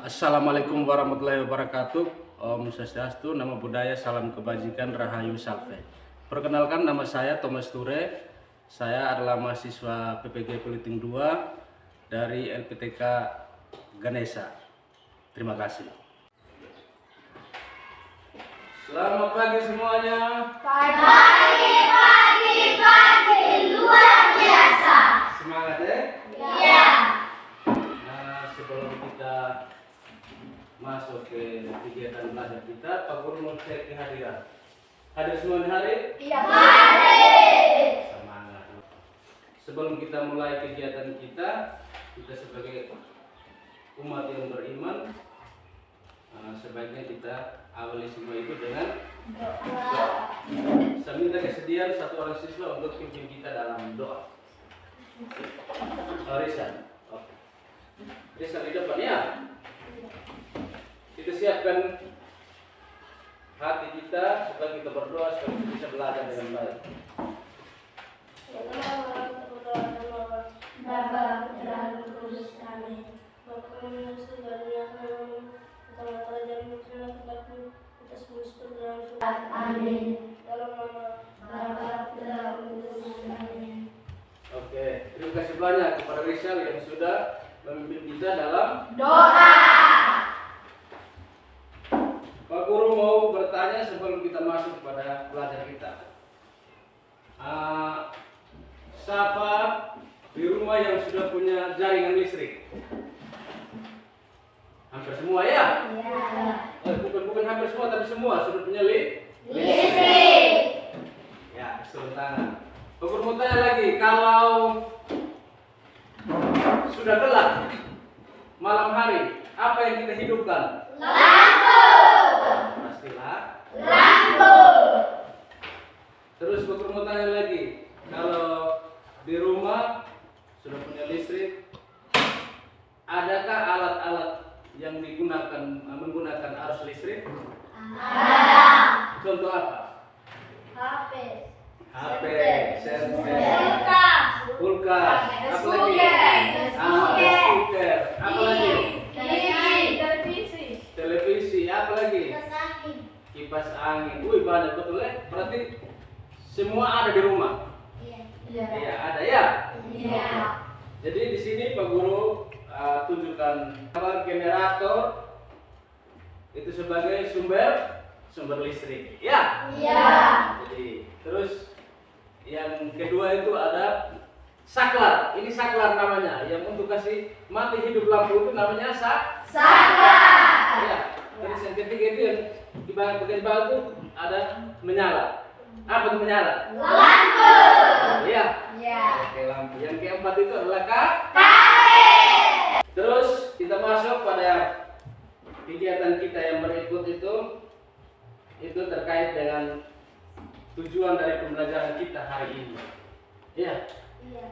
Assalamualaikum warahmatullahi wabarakatuh. Om Swastiastu, Namo Buddhaya, salam kebajikan, Rahayu Salve. Perkenalkan, nama saya Thomas Ture. Saya adalah mahasiswa PPG Politing 2 dari LPTK Ganesha. Terima kasih. Selamat pagi semuanya. Pagi, luar biasa. Semangat ya? Iya. Nah, sebelum kita masuk ke kegiatan belajar kita, Pak Guru mau cek kehadiran. Hadir semua hari? Iya. Hadir. Semangat. Sebelum kita mulai kegiatan kita sebagai umat yang beriman, sebaiknya kita awali semua itu dengan doa. Saya minta kesediaan satu orang siswa untuk pimpin kita dalam doa. Risa, oke. Risa di depan ya. Kita siapkan hati kita supaya kita berdoa supaya kita bisa belajar dengan baik. Amin. Oke, terima kasih banyak kepada Rizal yang sudah memimpin kita dalam Doa. Pak Guru mau bertanya sebelum kita masuk pada pelajar kita. Siapa di rumah yang sudah punya jaringan listrik? Hampir semua ya? Iya. Bukan hampir semua, tapi semua sudah punya Listrik. Ya, turun tangan. Pak Guru mau tanya lagi, kalau sudah gelap malam hari, apa yang kita hidupkan? Lampu. Pastilah. Lampu. Terus Pak Guru mau tanya lagi, kalau di rumah sudah punya listrik, adakah alat-alat yang menggunakan arus listrik? Ada. Contoh apa? HP. HP, server, Kulkas. kulkas, apa lagi? Speaker, apa lagi? Televisi, apa lagi? Kipas angin. Wih, banyak betul ya. Berarti semua ada di rumah. Iya, ada ya. Iya. Jadi di sini Pak Guru tunjukkan kalau generator itu sebagai sumber listrik. Ya. Iya. Jadi terus yang kedua itu ada saklar. Ini saklar namanya. Yang untuk kasih mati hidup lampu itu namanya Saklar. Ya. Terus yang ketiga itu yang di bagian bawah itu ada menyala. Apa itu menyala? Lampu. Iya. Iya. Oke, lampu. Yang keempat itu adalah Karet. Terus kita masuk pada kegiatan kita yang berikut itu terkait dengan tujuan dari pembelajaran kita hari ini. Ya, Iya.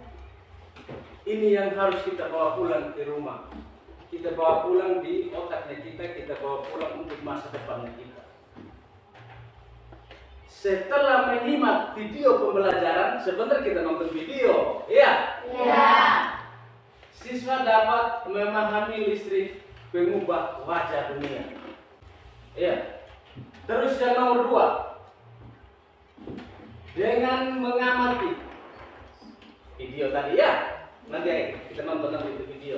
ini yang harus kita bawa pulang ke rumah. Kita bawa pulang di otaknya kita bawa pulang untuk masa depannya kita. Setelah menyimak video pembelajaran, sebentar kita nonton video, ya. Iya. Siswa dapat memahami listrik pengubah wajah dunia. Ya. Terus yang nomor 2, dengan mengamati video tadi ya. Nanti kita nonton itu video.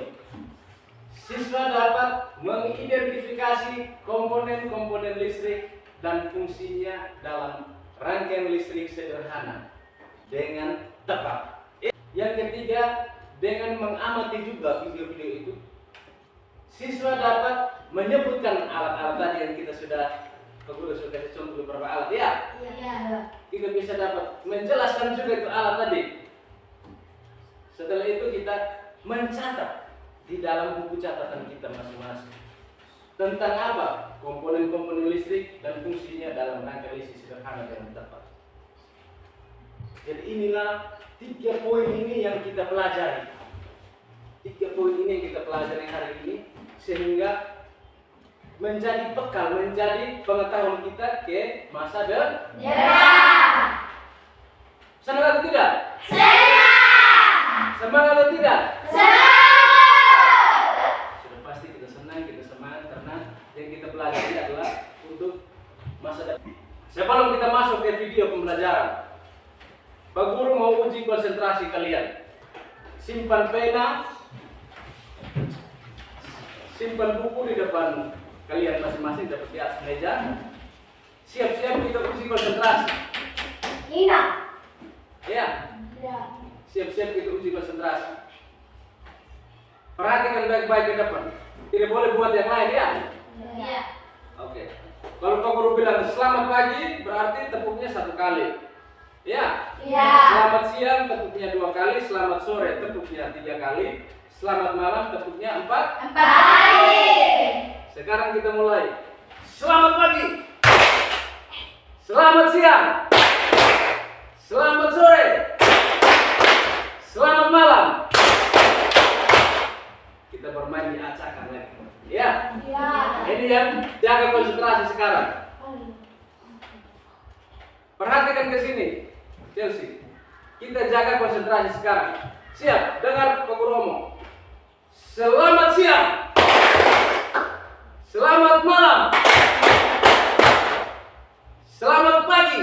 Siswa dapat mengidentifikasi komponen-komponen listrik dan fungsinya dalam rangkaian listrik sederhana dengan tepat. Yang ketiga, dengan mengamati juga video-video itu, siswa dapat menyebutkan alat-alat tadi yang kita sudah kasih contoh beberapa alat ya. Iya. Kita bisa dapat menjelaskan juga itu alat tadi. Setelah itu kita mencatat di dalam buku catatan kita masing-masing tentang apa komponen-komponen listrik dan fungsinya dalam rangka listrik sederhana dan tepat. Jadi inilah 3 poin ini yang kita pelajari. 3 poin ini yang kita pelajari hari ini sehingga menjadi bekal, menjadi pengetahuan kita ke masa depan. Senang atau tidak? Senang. Semangat atau tidak? Senang. Sudah pasti kita senang. senang, kita semangat karena yang kita pelajari adalah untuk masa depan. Sebelum kita masuk ke video pembelajaran, Pak Guru mau uji konsentrasi kalian. Simpan pena, simpan buku di depan kalian masing-masing dapat di atas meja. Siap-siap kita uji konsentrasi. Ina. Ya, Ya. siap-siap kita uji konsentrasi. Perhatikan baik-baik ke depan. Tidak boleh buat yang lain ya. Ya. Oke. Kalau Pak Guru bilang selamat pagi, berarti tepuknya 1 kali. Ya. Ya. Selamat siang tepuknya 2 kali, selamat sore tepuknya 3 kali, selamat malam tepuknya 4. 4 kali. Sekarang kita mulai. Selamat pagi. Selamat siang. Selamat sore. Selamat malam. Kita bermain di acakan lagi. Ya. Ya. Ini yang jaga konsentrasi sekarang. Perhatikan ke sini, Chelsea. Kita jaga konsentrasi sekarang. Siap? Dengar Pak Guru ngomong. Selamat siang. Selamat malam. Selamat pagi.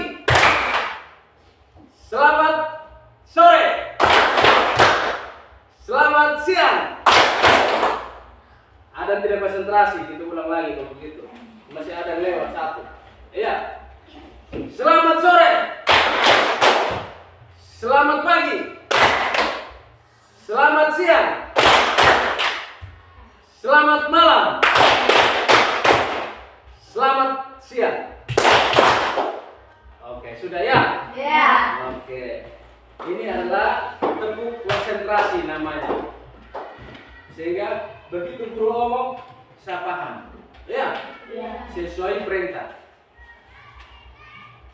Selamat sore. Selamat siang. Ada yang tidak konsentrasi, kita ulang lagi kalau begitu. Masih ada yang lewat 1. Iya. Selamat sore. Selamat pagi. Selamat siang. Selamat malam. Selamat siang. Oke, sudah ya? Ya. Oke. Ini adalah tepuk konsentrasi namanya. Sehingga begitu guru ngomong, saya paham. Ya, Ya. sesuai perintah.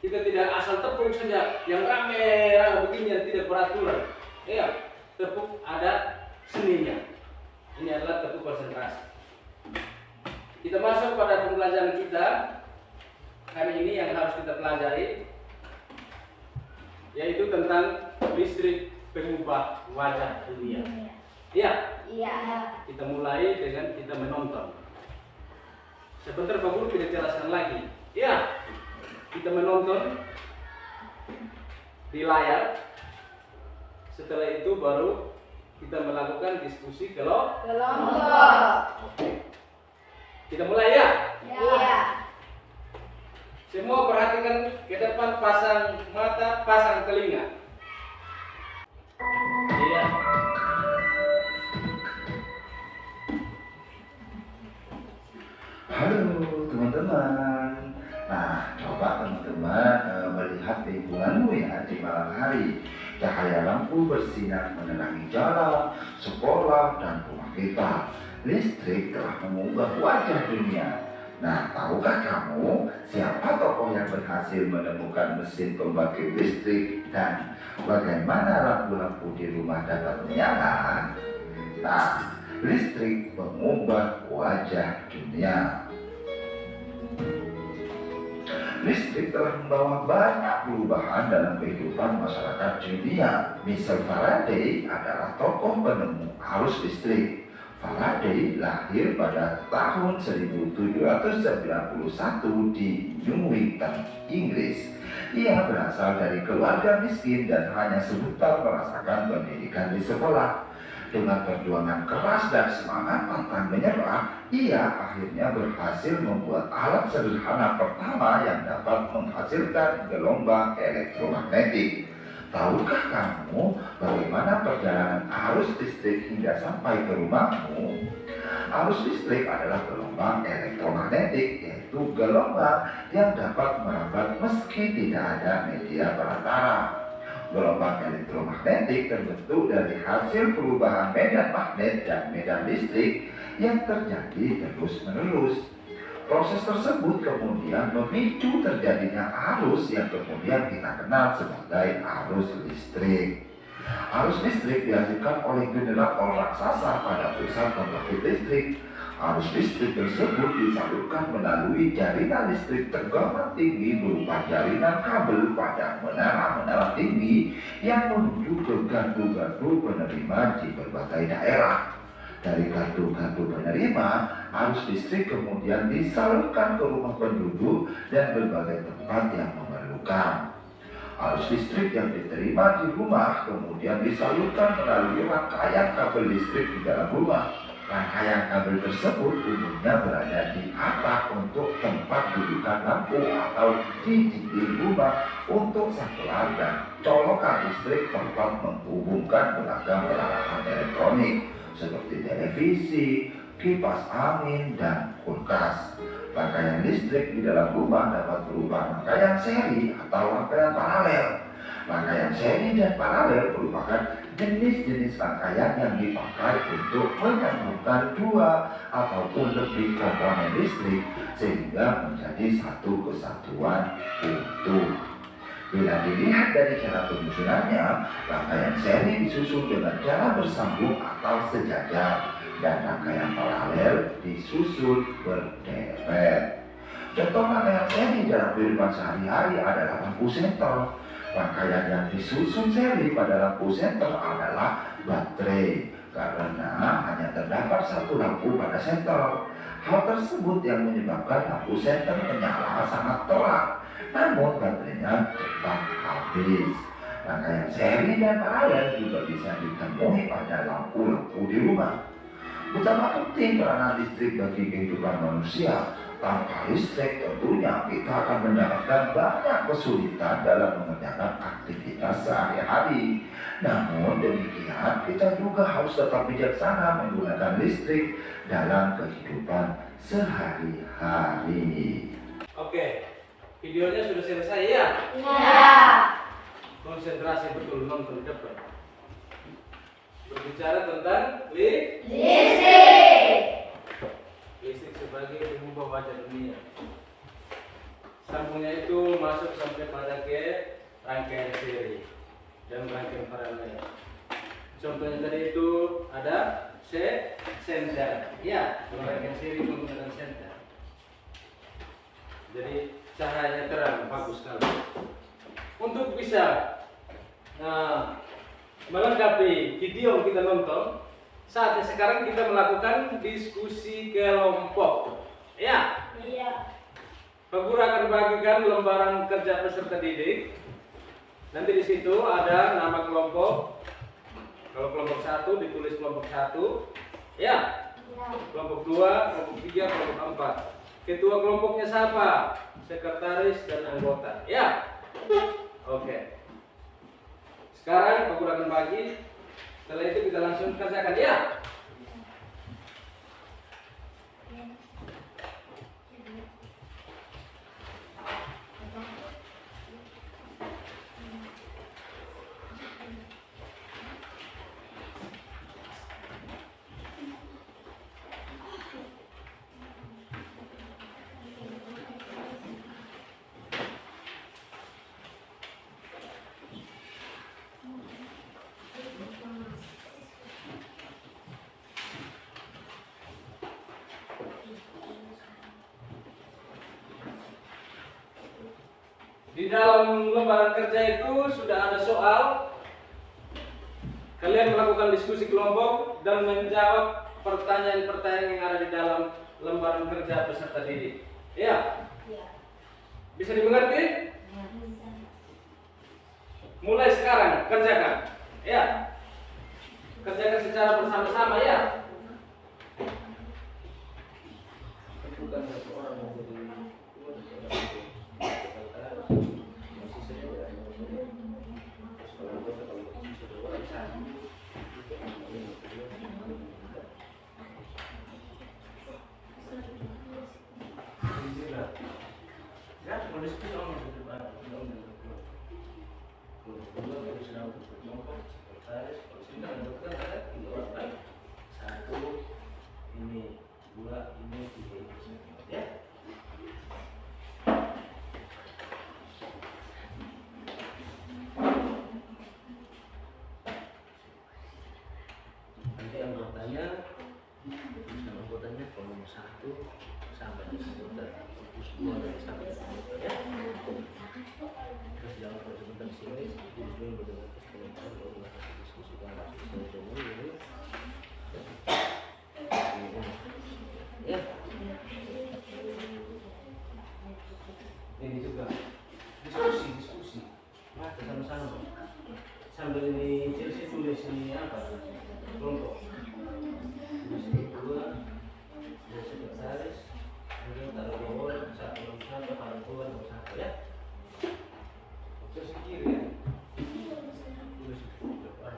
Kita tidak asal tepuk saja, yang rame begini yang tidak beraturan. Ya, tepuk ada seninya. Ini adalah tepuk konsentrasi. Kita masuk pada pembelajaran kita hari ini yang harus kita pelajari, yaitu tentang listrik pengubah wajah dunia. Ya, Iya. kita mulai dengan kita menonton. Sebentar Pak Guru tidak jelaskan lagi. Ya, kita menonton di layar. Setelah itu baru kita melakukan diskusi kelompok. Oke. Kita mulai ya. Iya. Semua perhatikan ke depan, pasang mata, pasang telinga. Iya. Halo teman-teman. Nah, coba teman-teman melihat lingkunganmu ya di malam hari. Cahaya lampu bersinar menerangi jalan, sekolah, dan rumah kita. Listrik telah mengubah wajah dunia. Nah, tahukah kamu siapa tokoh yang berhasil menemukan mesin pembangkit listrik dan bagaimana lampu-lampu di rumah dapat menyala? Nah, listrik mengubah wajah dunia. Listrik telah membawa banyak perubahan dalam kehidupan masyarakat dunia. Michael Faraday adalah tokoh penemu arus listrik. Faraday lahir pada tahun 1791 di Newington, Inggris. Ia berasal dari keluarga miskin dan hanya sebentar merasakan pendidikan di sekolah. Dengan perjuangan keras dan semangat pantang menyerah, ia akhirnya berhasil membuat alat sederhana pertama yang dapat menghasilkan gelombang elektromagnetik. Tahukah kamu bagaimana perjalanan arus listrik hingga sampai ke rumahmu? Arus listrik adalah gelombang elektromagnetik, yaitu gelombang yang dapat merambat meski tidak ada media perantara. Gelombang elektromagnetik terbentuk dari hasil perubahan medan magnet dan medan listrik yang terjadi terus-menerus. Proses tersebut kemudian memicu terjadinya arus yang kemudian kita kenal sebagai arus listrik. Arus listrik dihasilkan oleh generator raksasa pada pusat pembangkit listrik. Arus listrik tersebut disalurkan melalui jaringan listrik tegangan tinggi berupa jaringan kabel pada menara-menara tinggi yang menuju ke gardu-gardu penerima di berbagai daerah. Dari gardu-gardu penerima Arus listrik kemudian disalurkan ke rumah penduduk dan berbagai tempat yang memerlukan. Arus listrik yang diterima di rumah kemudian disalurkan melalui rangkaian kabel listrik di dalam rumah. Rangkaian kabel tersebut umumnya berada di atap untuk tempat dudukan lampu atau di dinding rumah untuk saklar dan colokan listrik tempat menghubungkan beragam peralatan elektronik seperti televisi, kipas angin, dan kulkas. Rangkaian listrik di dalam rumah dapat berupa rangkaian seri atau rangkaian paralel. Rangkaian seri dan paralel merupakan jenis-jenis rangkaian yang dipakai untuk menyambungkan dua ataupun lebih komponen listrik sehingga menjadi satu kesatuan utuh. Bila dilihat dari cara penyusunannya, rangkaian seri disusun dengan cara bersambung atau sejajar dan rangkaian paralel disusun berderet. Contoh rangkaian seri dalam kehidupan sehari-hari adalah lampu senter. Rangkaian yang disusun seri pada lampu senter adalah baterai karena hanya terdapat satu lampu pada senter. Hal tersebut yang menyebabkan lampu senter menyala sangat telak, namun baterainya cepat habis. Rangkaian seri dan paralel juga bisa ditemui pada lampu-lampu di rumah. Betapa penting peranan listrik bagi kehidupan manusia. Tanpa listrik tentunya kita akan mendapatkan banyak kesulitan dalam mengerjakan aktivitas sehari-hari. Namun demikian kita juga harus tetap bijaksana menggunakan listrik dalam kehidupan sehari-hari. Oke, videonya sudah selesai ya? Iya. Konsentrasi betul nonton depan. Berbicara tentang Listrik. listrik sebagai pengubah wajah dunia. Sambungnya itu masuk sampai pada ke rangkaian seri dan rangkaian paralel. Contohnya tadi itu ada senter, ya, rangkaian seri menggunakan senter. Jadi cahayanya terang, bagus sekali. Untuk bisa melengkapi video yang kita nonton, saatnya sekarang kita melakukan diskusi kelompok. Ya, Iya. Pak Guru akan bagikan lembaran kerja peserta didik. Nanti di situ ada nama kelompok. Kalau kelompok 1 ditulis kelompok 1. Ya, kelompok 2, kelompok 3, kelompok 4. Ketua kelompoknya siapa? Sekretaris dan anggota. Ya. Oke. Sekarang Pak Guru akan bagi. Setelah itu kita langsung kerjakan ya. Di dalam lembaran kerja itu sudah ada soal. Kalian melakukan diskusi kelompok dan menjawab pertanyaan-pertanyaan yang ada di dalam lembaran kerja peserta didik. Ya, bisa dimengerti? Mulai sekarang kerjakan. Ya, kerjakan secara bersama-sama ya. Bukan satu orang maupun anggotanya kolom 1 sampai anggota 2 dari sampai anggota ya. Terus jangan lupa sebentar sini di sini berdasarkan komentar baru kita diskusikan ini Ya. Ini juga diskusi. Nah, sama-sama. Sambil ini Chelsea tulis ini apa? Kelompok. Masih dua, dua sekretaris, kemudian taruh bawah, satu taruh bawah, satu ya. Terus kiri ya. Tulis depan.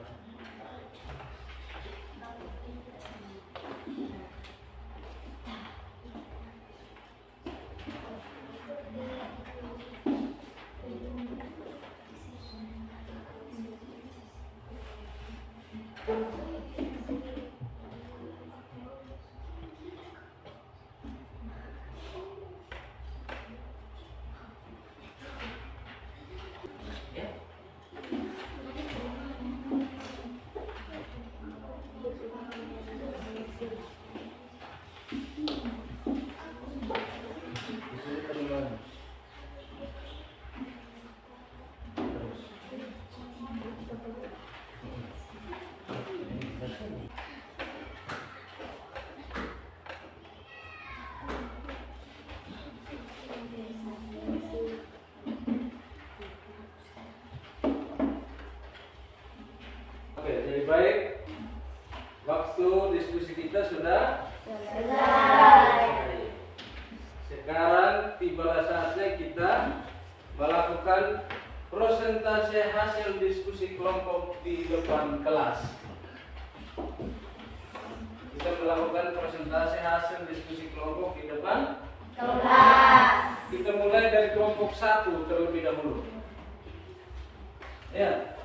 Oke, jadi baik. Waktu diskusi kita sudah selesai. Sekarang tibalah saatnya kita melakukan presentasi hasil diskusi kelompok di depan kelas. Kita melakukan presentasi hasil diskusi kelompok di depan Kelas. Kita mulai dari kelompok 1 terlebih dahulu. Ya.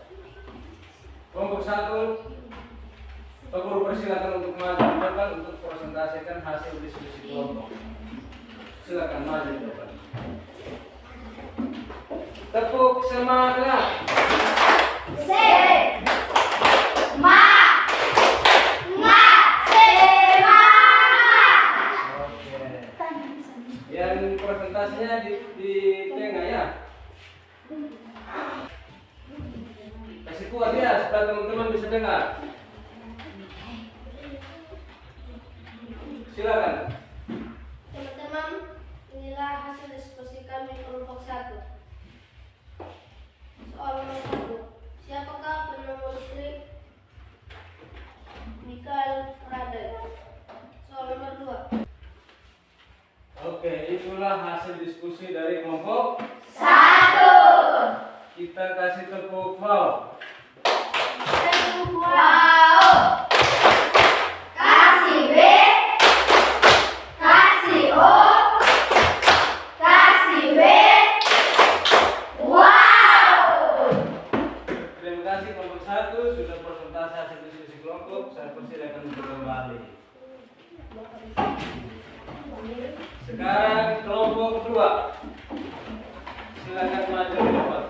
Kelompok 1, Pak Guru persilakan untuk maju di depan untuk presentasikan hasil diskusi kelompok. Silakan maju di depan. Tepuk semangat. Oke. Yang presentasinya di tengah ya. Kasih kuat ya supaya teman-teman bisa dengar. Silakan. Teman-teman, inilah hasil diskusi kami kelompok 1. Soal nomor 1. Siapakah penemu listrik? Michael Faraday. Soal nomor 2. Oke, itulah hasil diskusi dari kelompok 1. kita kasih tepuk wow. Wow. Kasih B. Kasih O. Kasih B. Wow. Terima kasih kelompok 1 sudah presentasi hasil diskusi kelompok. Saya persilakan untuk kembali. Sekarang kelompok kedua. Silakan maju di depan.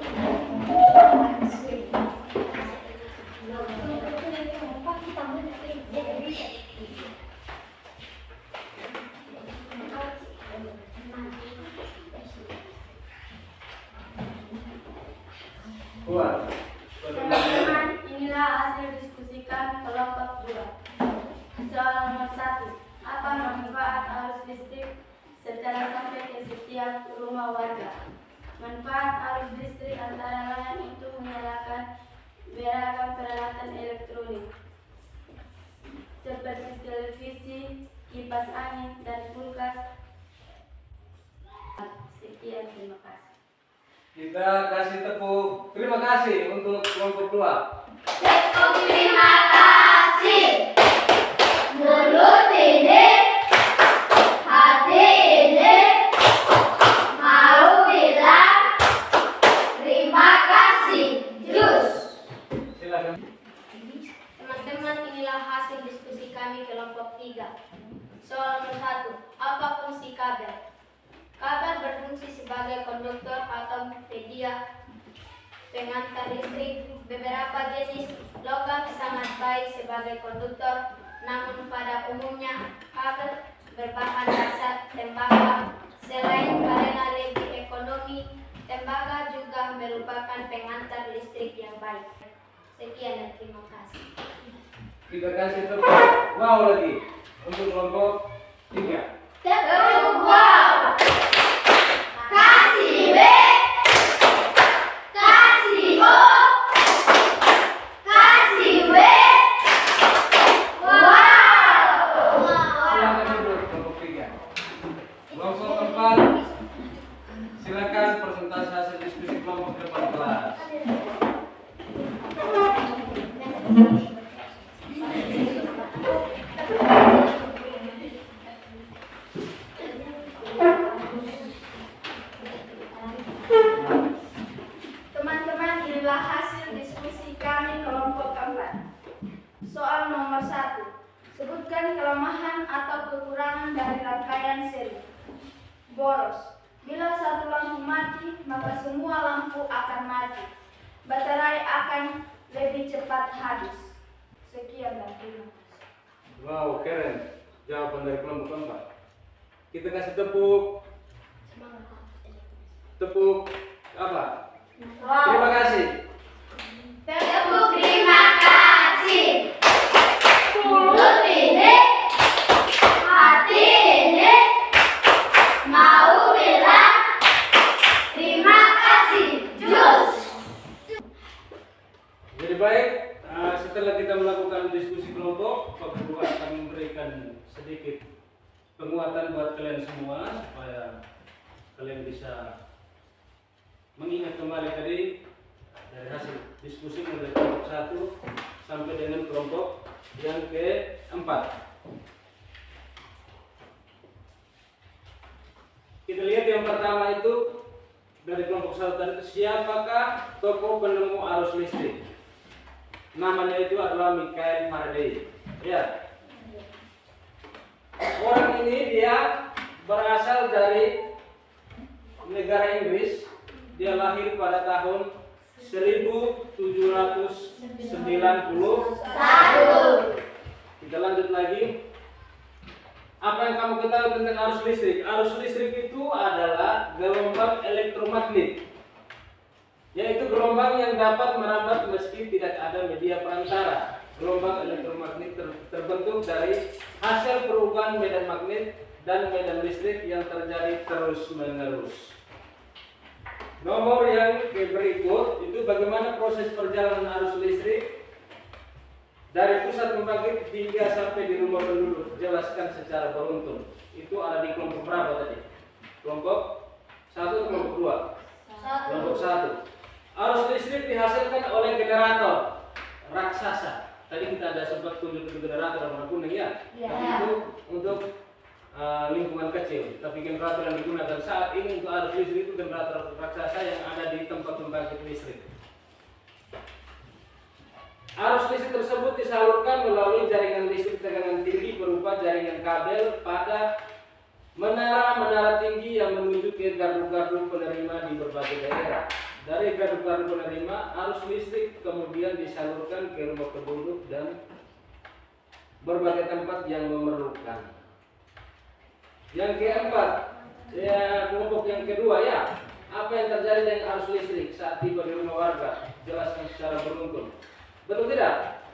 Kuat. Teman-teman, inilah hasil diskusi kami kelompok 2. Soal nomor 1. Apa manfaat arus listrik secara sampai ke setiap rumah warga? Manfaat arus listrik antara lain untuk menyalakan beragam peralatan elektronik seperti televisi, kipas angin, dan kulkas. Sekian, terima kasih. Kita kasih tepuk terima kasih untuk kelompok 2. Terima kasih. Mulut ini, hati ini, mau bilang terima kasih. Jus. Silakan. Teman-teman, inilah hasil diskusi kami kelompok 3. Soal nomor 1. Apa fungsi kabel? Kabel berfungsi sebagai konduktor atau media pengantar listrik. Beberapa jenis logam sangat baik sebagai konduktor, namun pada umumnya kabel berbahan dasar tembaga. Selain karena lebih ekonomi, tembaga juga merupakan pengantar listrik yang baik. Sekian dan terima kasih. Kita kasih tepuk wow lagi untuk kelompok 3. Tepuk wow. Kasih B. Kasih O. Kasih W. Wow. Silakan duduk kelompok 3. Kelompok 4. Silakan presentasi hasil diskusi kelompok depan kelas. Teman-teman, inilah hasil diskusi kami kelompok 4. Soal nomor 1. Sebutkan kelemahan atau kekurangan dari rangkaian seri. Boros. Bila satu lampu mati, maka semua lampu akan mati. Baterai akan lebih cepat habis. Sekian dan terima kasih. Wow, keren. Jawaban dari kelompok 4. Kita kasih tepuk. Tepuk apa? Terima kasih. Tepuk terima kasih. Mulut ini, hati ini, mau bilang terima kasih. Jus. Jadi baik, setelah kita melakukan diskusi kelompok, Pak Guru akan memberikan sedikit penguatan buat kalian semua supaya kalian bisa mengingat kembali tadi dari hasil diskusi mulai kelompok 1 sampai dengan kelompok yang ke-4. Kita lihat yang pertama itu dari kelompok 1 tadi, siapakah tokoh penemu arus listrik? Namanya itu adalah Michael Faraday. Ya. Orang ini dia berasal dari negara Inggris. Dia lahir pada tahun 1791. Kita lanjut lagi. Apa yang kamu ketahui tentang arus listrik? Arus listrik itu adalah gelombang elektromagnet, yaitu gelombang yang dapat merambat meski tidak ada media perantara. Gelombang elektromagnet terbentuk dari hasil perubahan medan magnet dan medan listrik yang terjadi terus-menerus. Nomor yang berikut itu bagaimana proses perjalanan arus listrik dari pusat pembangkit hingga sampai di rumah penduduk. Jelaskan secara beruntun. Itu ada di kelompok berapa tadi? Kelompok 1 atau kelompok 2? Kelompok 1. Arus listrik dihasilkan oleh generator raksasa. Tadi kita ada sempat tunjuk ke generator warna kuning ya. Tapi itu untuk lingkungan kecil. Tapi generator yang digunakan saat ini untuk arus listrik itu generator raksasa yang ada di tempat pembangkit listrik. Arus listrik tersebut disalurkan melalui jaringan listrik tegangan tinggi berupa jaringan kabel pada menara-menara tinggi yang menuju ke gardu-gardu penerima di berbagai daerah. Dari gardu-gardu penerima, arus listrik kemudian disalurkan ke rumah penduduk dan berbagai tempat yang memerlukan. Yang keempat, ya kelompok yang kedua ya. Apa yang terjadi dengan arus listrik saat tiba di rumah warga? Jelaskan secara beruntun. Betul tidak?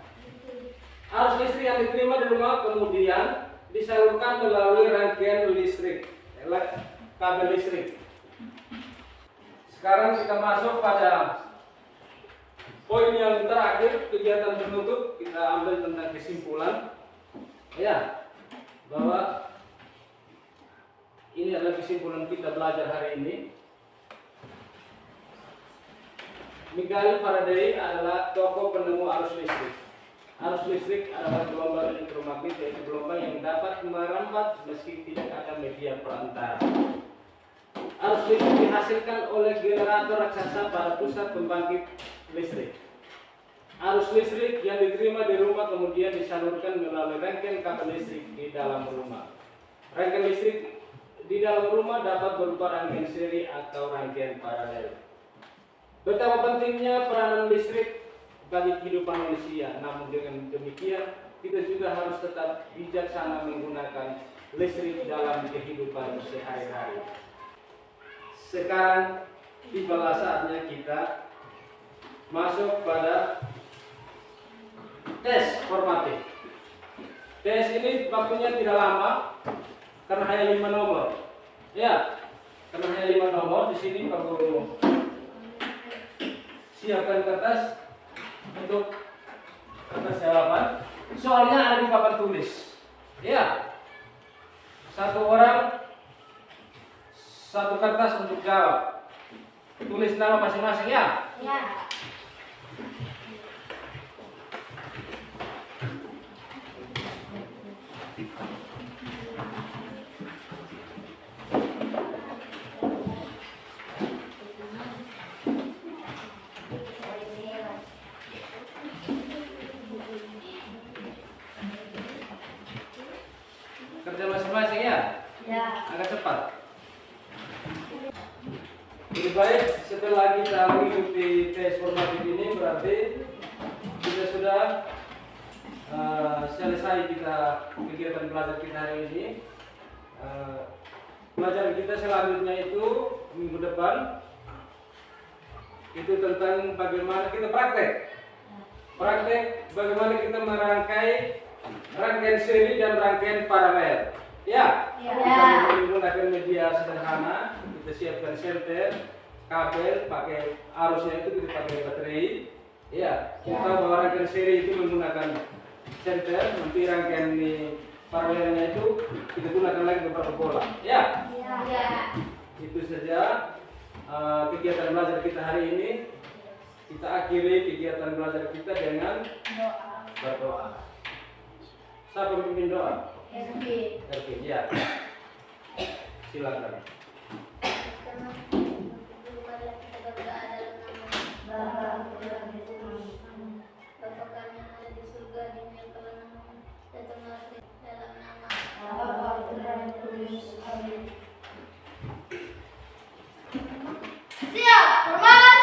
Arus listrik yang diterima di rumah kemudian disalurkan melalui rangkaian listrik, kabel listrik. Sekarang kita masuk pada poin yang terakhir, kegiatan penutup. Kita ambil tentang kesimpulan, ya, bahwa ini adalah kesimpulan kita belajar hari ini. Michael Faraday adalah tokoh penemu arus listrik. Arus listrik adalah gelombang elektromagnet, yaitu gelombang yang dapat merambat meski tidak ada media perantara. Arus listrik dihasilkan oleh generator raksasa pada pusat pembangkit listrik. Arus listrik yang diterima di rumah kemudian disalurkan melalui rangkaian kabel listrik di dalam rumah. Rangkaian listrik di dalam rumah dapat berupa rangkaian seri atau rangkaian paralel. Betapa pentingnya peranan listrik bagi kehidupan manusia. Namun dengan demikian, kita juga harus tetap bijaksana menggunakan listrik dalam kehidupan sehari-hari. Sekarang tibalah saatnya kita masuk pada tes formatif. Tes ini waktunya tidak lama, karena hanya 5 nomor. Ya, karena hanya 5 nomor di sini Pak Guru siapkan kertas untuk kertas jawaban. Soalnya ada di papan tulis. Ya, satu orang satu kertas untuk jawab. Tulis nama masing-masing ya. Ya. Kerja masing-masing ya. Ya. Agak cepat. Lebih baik setelah kita mengikuti tes formatif ini berarti kita sudah selesai kita kegiatan belajar kita hari ini. Pelajaran kita selanjutnya itu minggu depan itu tentang bagaimana kita praktek bagaimana kita merangkai rangkaian seri dan rangkaian paralel. Ya, Ya. kita menggunakan media sederhana. Kita siapkan senter, kabel, pakai arusnya itu kita pakai baterai. Ya, kita bawa rangkaian seri itu menggunakan senter, nanti rangkaian di paralelnya itu kita gunakan lagi beberapa bola. Ya, Ya. itu saja kegiatan belajar kita hari ini. Kita akhiri kegiatan belajar kita dengan berdoa. Siapa memimpin doa? Oke, ya. Silakan. Bapa kami yang ada di surga, dimuliakanlah namamu, datanglah dalam nama Bapa, Putra, dan Roh Kudus. Amin. Siap, hormat.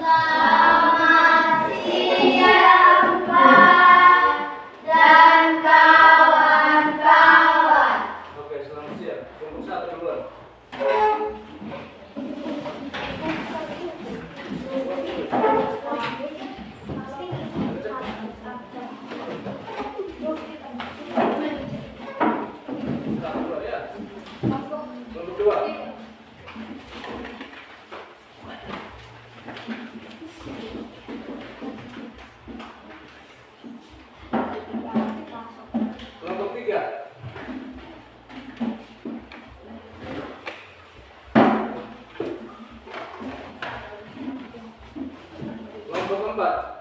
Selamat siang, Pak dan kawan-kawan. Oke, selamat siang. Kelompok 1 duluan. Satu dua ya. Kelompok 2. Kelompok 3. Kelompok 4.